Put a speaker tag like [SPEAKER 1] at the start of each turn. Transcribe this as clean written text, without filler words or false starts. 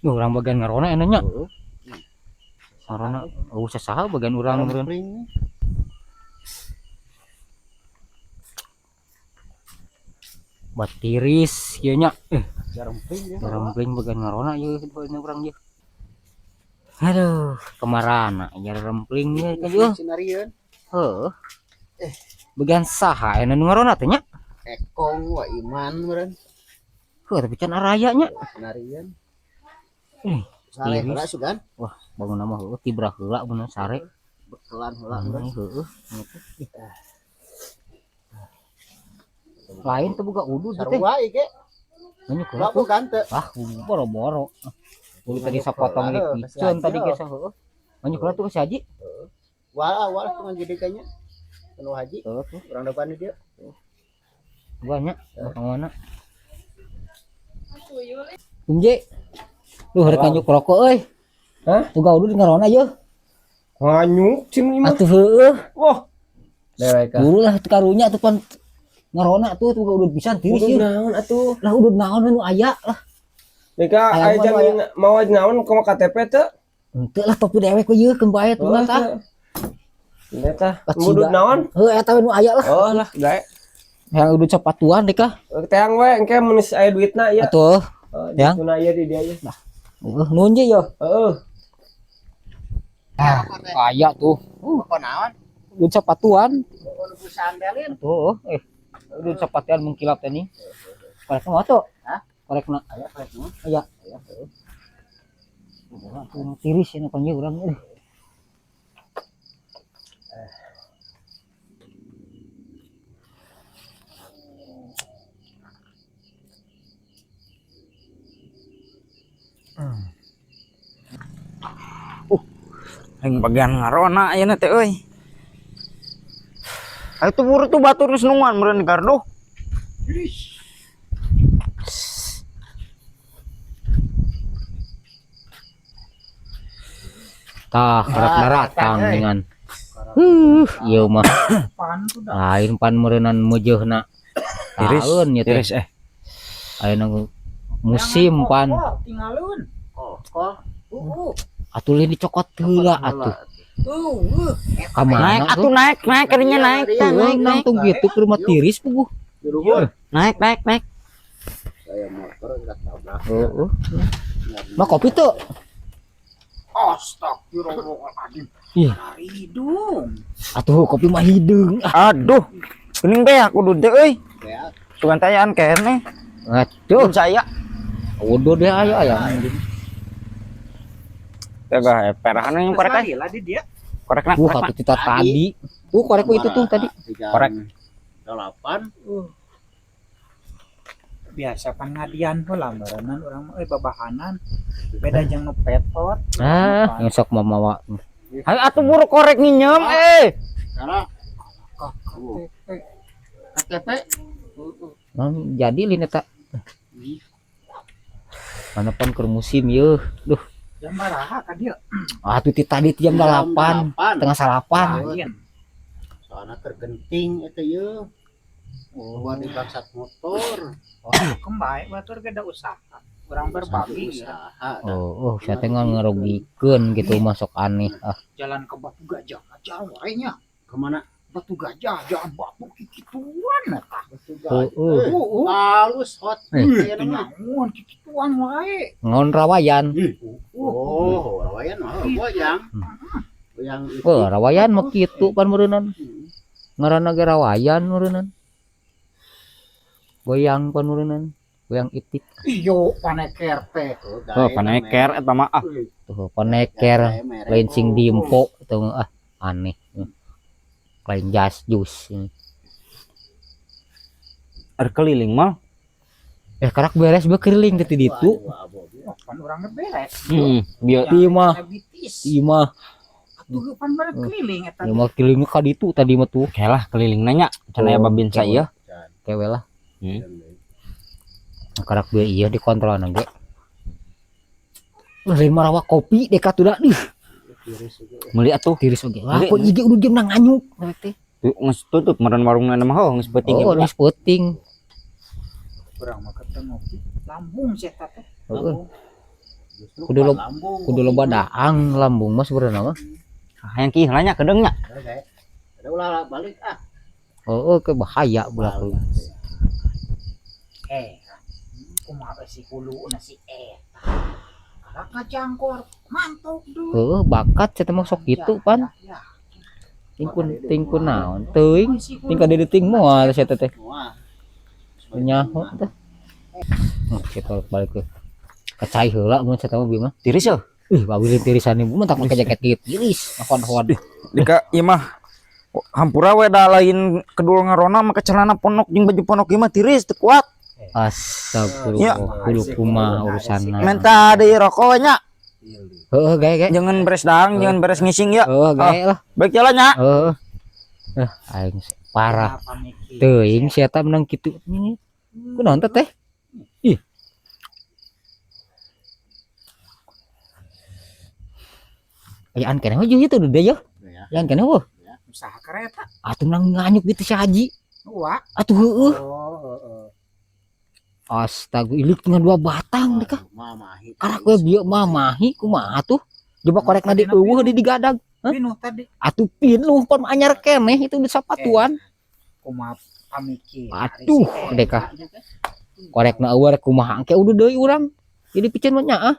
[SPEAKER 1] Urang bagian ngarona enaknya. Ngarona usah saha bagian urang meureun. Bat tiris ieu nya. Jarempling bagian ngarona ieu bagian urang ieu. Aduh, kemarana jarempling ieu ka ieu. Heuh. Bagian saha anu ngarona teh nya?
[SPEAKER 2] Ekong wa iman meureun.
[SPEAKER 1] Heuh, tapi can araya nya.
[SPEAKER 2] Narian.
[SPEAKER 1] Sare
[SPEAKER 2] heula sugan.
[SPEAKER 1] Wah, bangun nama heueuh tibra heula bener sare.
[SPEAKER 2] Bekelan heula meureun.
[SPEAKER 1] Heueuh. Lain teh boga udud teh.
[SPEAKER 2] Sarua ieu ge.
[SPEAKER 1] Banyak
[SPEAKER 2] Heula bukan teu.
[SPEAKER 1] Ah, boro-boro. Uli tadi sapotong lipiceun tadi geus heueuh. Banyak heula tuh si Haji.
[SPEAKER 2] Wala cuma gede kayaknya. Penuh Haji. Urang depan dia.
[SPEAKER 1] Banyak mana? Unje. Duh, rek nganyuk rokok euy.
[SPEAKER 3] Hah?
[SPEAKER 1] Boga udud ngarona yeuh.
[SPEAKER 3] Nganyuk cim imah.
[SPEAKER 1] Atuh heueuh.
[SPEAKER 3] Wah. Dewek
[SPEAKER 1] Dulu lah teu karunya tuh pan ngarona tuh udud pisan tiris
[SPEAKER 3] udud
[SPEAKER 1] yeuh.
[SPEAKER 3] naon atuh?
[SPEAKER 1] Lah udud naon anu aya lah.
[SPEAKER 3] Nika aya jamin mau naon ka KTP teu?
[SPEAKER 1] Henteu lah topi dewek we yeuh kembae tuh tah.
[SPEAKER 3] Eta udud naon?
[SPEAKER 1] Heuh eta we nu aya lah.
[SPEAKER 3] Oh lah gae.
[SPEAKER 1] Yang udud sapatuan deh kah?
[SPEAKER 3] Teang we engke mun aya duitna ieu.
[SPEAKER 1] Atuh. Yang
[SPEAKER 3] Tuna ieu di dia ieu.
[SPEAKER 1] Nah. Nuhun je yo.
[SPEAKER 3] Heeh.
[SPEAKER 1] Aya tuh.
[SPEAKER 2] Apa naon?
[SPEAKER 1] Udud sapatuan.
[SPEAKER 2] Kudu sandelin.
[SPEAKER 1] Tuh, udud sapatuan mengkilap teh nih. Korek mah tuh.
[SPEAKER 2] Hah?
[SPEAKER 1] Korekna.
[SPEAKER 2] Aya korekna.
[SPEAKER 1] Aya. Tuh tiris ini kan ieu urang euy.
[SPEAKER 4] Yang bagian ngarona ayeuna teh euy. Aya tuh buru tuh batur geus nungan meureun garduh.
[SPEAKER 1] Tah, karep daratang dengan. Ieu mah. Lain pan meureunan meujeuna. Taeun nya teh.
[SPEAKER 4] Tiris
[SPEAKER 1] Ayeuna musim pan.
[SPEAKER 2] Tinggalun. Oh.
[SPEAKER 1] Atuh lieu dicokot heula atuh.
[SPEAKER 4] Naik atuh naik kadinya naik
[SPEAKER 1] Naik tuh gitu ke rumah tiris puguh.
[SPEAKER 4] naik.
[SPEAKER 2] Saya motor enggak tabrak.
[SPEAKER 1] Heeh. Mah kopi tuh.
[SPEAKER 2] Astagfirullahaladzim.
[SPEAKER 1] Ih,
[SPEAKER 2] Hidung.
[SPEAKER 1] atuh kopi mah hideung.
[SPEAKER 4] Aduh, geuning beak kudu teh euy.
[SPEAKER 2] Ya.
[SPEAKER 4] Sugan tayaan keneh.
[SPEAKER 1] Atuh,
[SPEAKER 4] Saya
[SPEAKER 1] udah deh aya aya.
[SPEAKER 4] tega perahan yang korek
[SPEAKER 2] Tadi lah di dia.
[SPEAKER 4] korekna
[SPEAKER 1] Atuh kita tadi. Korek itu tuh tadi.
[SPEAKER 4] Korek.
[SPEAKER 2] 8.
[SPEAKER 5] Biasa pan ngadian heula meureunnan urang mah babahanan beda jeung nu petot.
[SPEAKER 1] Ah, ngesok mamawa.
[SPEAKER 4] Hayu atuh buru korek nginjem
[SPEAKER 2] Karena KTP.
[SPEAKER 1] Jadi lin eta. Mana pan keur musim yeuh. Duh,
[SPEAKER 5] Jam baraha ka dieu?
[SPEAKER 1] atuh ti tadi jam 8, tengah 8.
[SPEAKER 5] Lain.
[SPEAKER 2] Soalnya tergenting itu ya. Buat di bangsat motor.
[SPEAKER 5] Kembae batur ge da usaha. Urang berbagi ya.
[SPEAKER 2] Usaha.
[SPEAKER 1] Oh, saya teh ngarugikeun gitu masuk aneh. Ah,
[SPEAKER 5] Jalan ke Batu Gajah aja wae nya.
[SPEAKER 2] Kemana?
[SPEAKER 5] Batu Gajah jalan batu kikituan eta.
[SPEAKER 2] Halus hot.
[SPEAKER 5] Naon kikituan wae.
[SPEAKER 1] ngon rawayan.
[SPEAKER 2] Oh, rawayan mah goyang. Goyang itu.
[SPEAKER 1] Oh, rawayan mah kitu pan meureunan. Ngaranna ge rawayan meureunan. Goyang pan meureunan. Goyang itik.
[SPEAKER 5] Iyo paneker teh.
[SPEAKER 4] oh paneker eta mah
[SPEAKER 1] Tuh paneker lain sing dimpo tuh aneh. Lain jas jus.
[SPEAKER 4] keliling mah
[SPEAKER 1] Karak beres bekeriling teh di ditu.
[SPEAKER 5] Pan urang beres.
[SPEAKER 4] bieu
[SPEAKER 1] Ieu mah,
[SPEAKER 5] Diabetes.
[SPEAKER 1] ieu mah,
[SPEAKER 5] Atuh pan bare keliling eta.
[SPEAKER 1] ieu mah keliling ka ditu tadi mah tuh.
[SPEAKER 4] kelah keliling nanya can aya babin saya
[SPEAKER 1] Kewe lah. Karak be ieu dikontrolna ge. Lain marawa kopi dekat udah
[SPEAKER 4] meuli atuh
[SPEAKER 1] tiris oge. Wah, kok ieu udah jam nganyuk teh.
[SPEAKER 4] geus tutup meureun warungna mah geus peuting
[SPEAKER 1] Oh, geus peuting.
[SPEAKER 5] Urang mah ketemu lambung sih eta teh.
[SPEAKER 1] Heeh. Kudu loba daang lambung mas sebenarnya mah.
[SPEAKER 4] Hayang ki heulanya kedengnya.
[SPEAKER 2] Ada ulah balik
[SPEAKER 1] Oh, ke bahaya belah tuh.
[SPEAKER 5] Kumaha si hulu na si Arak ngajangkor mantuk dulu.
[SPEAKER 1] Heeh, bakat saya teh sok kitu pan. Tingkun naon teuing ting ka deui ting moal saya teh. Nyaho teh. Kita balik ke kacai heula mun saya tahu mah.
[SPEAKER 4] Tiris ya.
[SPEAKER 1] Babil tirisan ibu mah tak make jaket tiris. Nakon-hon.
[SPEAKER 4] Dika ieu mah hampura we da lain kedul ngarona make celana ponok jeung baju ponok ieu mah tiris teu kuat.
[SPEAKER 1] Astagfirullah. Kudu kumaha urusanna.
[SPEAKER 4] Menta deui rokok we nya.
[SPEAKER 1] Heeh, gae.
[SPEAKER 4] Jangan beres daang, jangan beres ngising ya.
[SPEAKER 1] Heeh, gae lah.
[SPEAKER 4] Baik jalan nya.
[SPEAKER 1] Heeh. Aing parah. Teuing sia teh menang kitu. Kunaon teh? Ih. Ayaan keneh we itu udah ya. Ayaan keneh we.
[SPEAKER 5] Usaha kereta.
[SPEAKER 1] Atuh nang nganyuk gitu si Haji.
[SPEAKER 5] Wah.
[SPEAKER 1] Atuh heueuh.
[SPEAKER 2] Oh,
[SPEAKER 1] Astaga, ilik dengan 2 batang deh kah.
[SPEAKER 2] mamahi.
[SPEAKER 1] Karak we bieu mamahi kumaha tuh. Coba korekna di eueuh di digadag.
[SPEAKER 5] Pinuh tadi.
[SPEAKER 1] Atuh pinuh pon anyar keneh itu di sapatuan.
[SPEAKER 5] Kumaha pamikir.
[SPEAKER 1] Aduh, deh kah. Korekna eueuh kumaha engke udah deui urang. Jadi pikeun mah nya ah.